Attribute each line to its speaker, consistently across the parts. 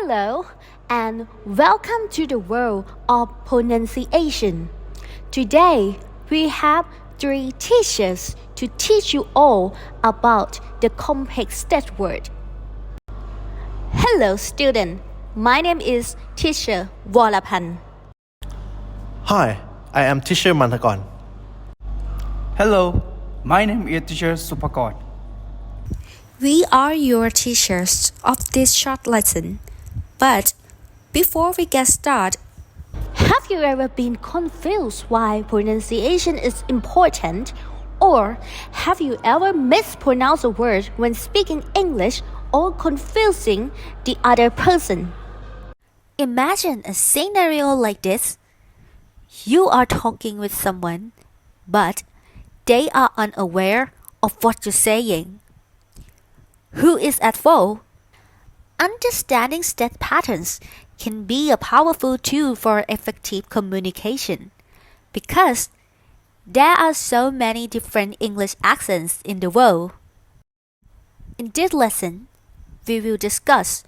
Speaker 1: Hello and welcome to the world of pronunciation. Today we have three teachers to teach you all about the complex state word. Hello student, my name is teacher Wolapan.
Speaker 2: Hi, I am teacher Manthakon.
Speaker 3: Hello, my name is teacher Supakon.
Speaker 4: We are your teachers of this short lesson. But before we get started,
Speaker 1: Have you ever been confused why pronunciation is important? Or have you ever mispronounced a word when speaking English or confusing the other person?
Speaker 4: imagine a scenario like this. You are talking with someone, but they are unaware of what you're saying. Who is at fault? Understanding state patterns can be a powerful tool for effective communication because there are so many different English accents in the world. In this lesson, we will discuss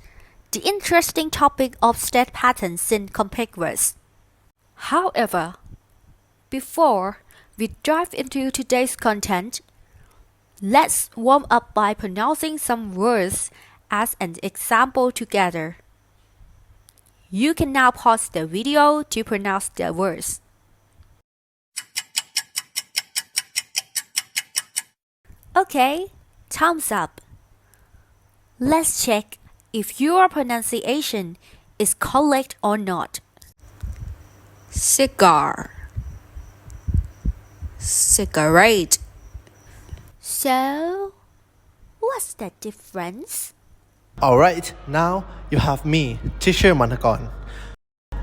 Speaker 4: the interesting topic of state patterns in complex words. However, before we dive into today's content, let's warm up by pronouncing some words as an example together. You can now pause the video to pronounce the words. Okay, thumbs up. Let's check if your pronunciation is correct or not. Cigar, cigarette. So, what's the difference?
Speaker 2: Alright, now you have me, teacher Manthakon.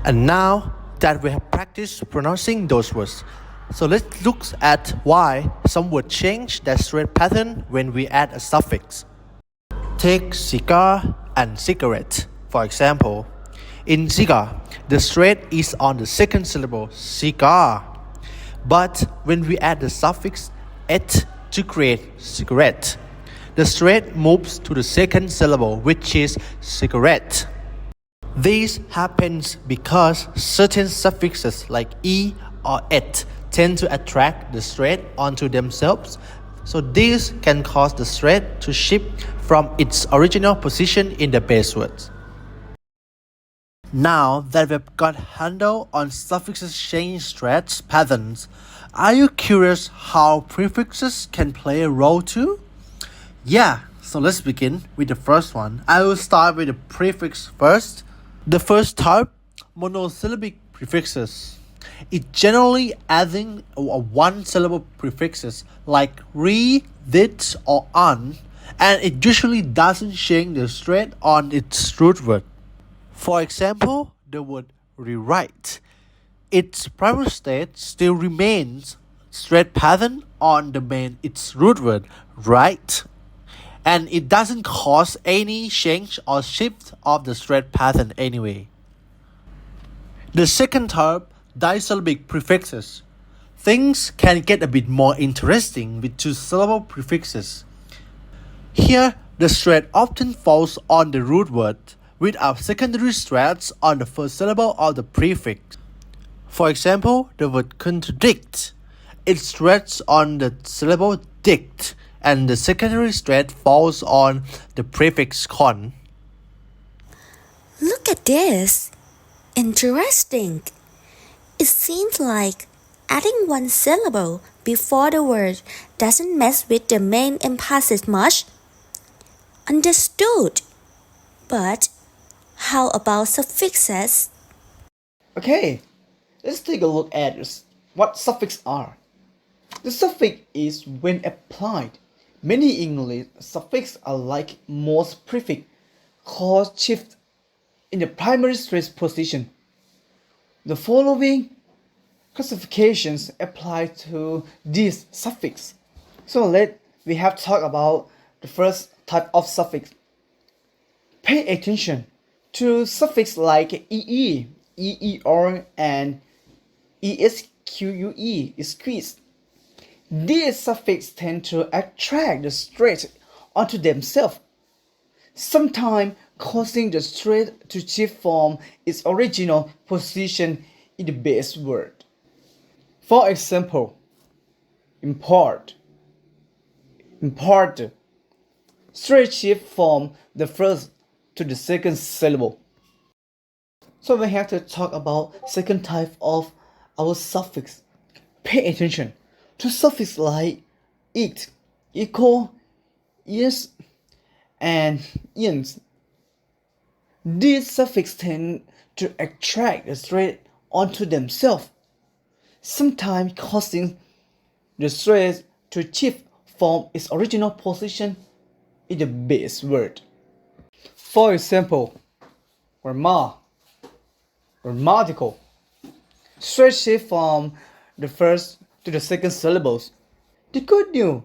Speaker 2: And now that we have practiced pronouncing those words, so let's look at why some words change their straight pattern when we add a suffix. Take cigar and cigarette, for example. In cigar, the straight is on the second syllable, cigar. But when we add the suffix et to create cigarette, the straight moves to the second syllable, which is cigarette. This happens because certain suffixes like e or et tend to attract the straight onto themselves, so this can cause the straight to shift from its original position in the base words. Now that we've got handle on suffixes change straight patterns, are you curious how prefixes can play a role too? Yeah, so let's begin with the first one. I will start with the prefix first. The first type, monosyllabic prefixes. It generally adding a one-syllable prefixes like re, this, or un, and it usually doesn't change the straight on its root word. For example, the word rewrite. Its primary state still remains straight pattern on the main its root word, write, and it doesn't cause any change or shift of the straight pattern anyway. The second type, disyllabic prefixes. Things can get a bit more interesting with two-syllable prefixes. Here, the straight often falls on the root word without secondary straights on the first syllable of the prefix. For example, the word contradict. It straights on the syllable dict, and the secondary straight falls on the prefix con.
Speaker 4: Look at this. Interesting. It seems like adding one syllable before the word doesn't mess with the main emphasis much. Understood. But how about suffixes?
Speaker 3: Okay, let's take a look at what suffixes are. The suffix is when applied. Many English suffixes are like most prefix, cause shift in the primary stress position. The following classifications apply to these suffixes. So we have talked about the first type of suffix. Pay attention to suffixes like ee, eer, and esque, squeeze. These suffixes tend to attract the straight onto themselves, sometimes causing the stress to shift from its original position in the base word. For example, import. Stress shift from the first to the second syllable. So we have to talk about second type of our suffix. Pay attention to suffix like it, equal, yes, and ins. These suffixes tend to attract the stress onto themselves, sometimes causing the stress to shift from its original position in the base word. For example, grammatical. Stress shift from the first to the second syllables. The good news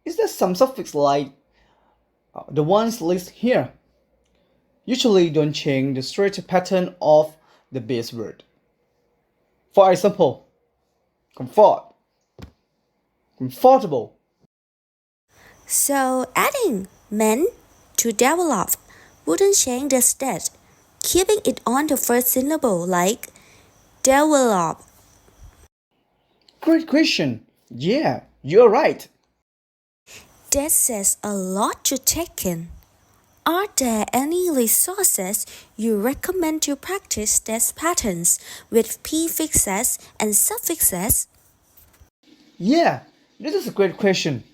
Speaker 3: is that some suffix like the ones listed here usually don't change the stress pattern of the base word. For example, comfortable.
Speaker 4: So adding "men" to develop wouldn't change the state, keeping it on the first syllable like develop.
Speaker 3: Great question. Yeah, you're right.
Speaker 4: That says a lot to take in. Are there any resources you recommend to practice these patterns with prefixes and suffixes?
Speaker 3: Yeah, this is a great question.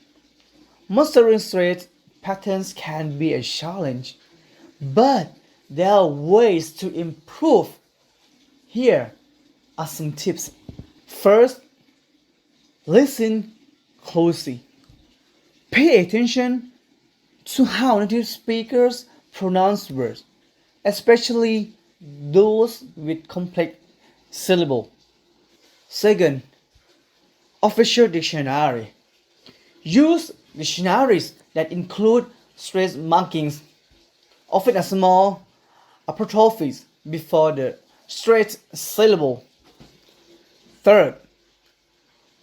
Speaker 3: Mastering straight patterns can be a challenge, but there are ways to improve. Here are some tips. First, listen closely. Pay attention to how native speakers pronounce words, especially those with complex syllables. Second, official dictionary. Use dictionaries that include stress markings, often a small apostrophes before the straight syllable. Third,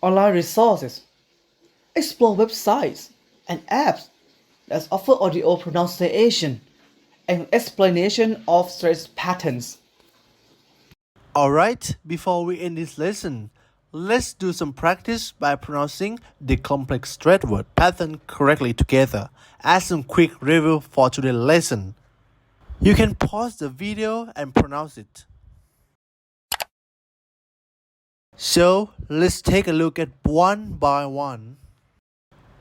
Speaker 3: online resources. Explore websites and apps that offer audio pronunciation and explanation of stress patterns.
Speaker 2: Alright, before we end this lesson, let's do some practice by pronouncing the complex straight word pattern correctly together as some quick review for today's lesson. You can pause the video and pronounce it. So, let's take a look at one by one.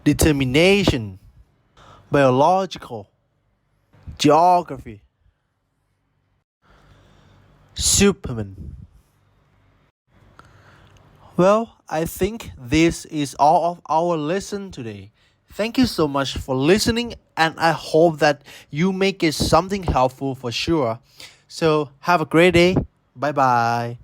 Speaker 2: Determination, biological, geography, Superman. Well, I think this is all of our lesson today. Thank you so much for listening, and I hope that you make it something helpful for sure. So, have a great day. Bye bye.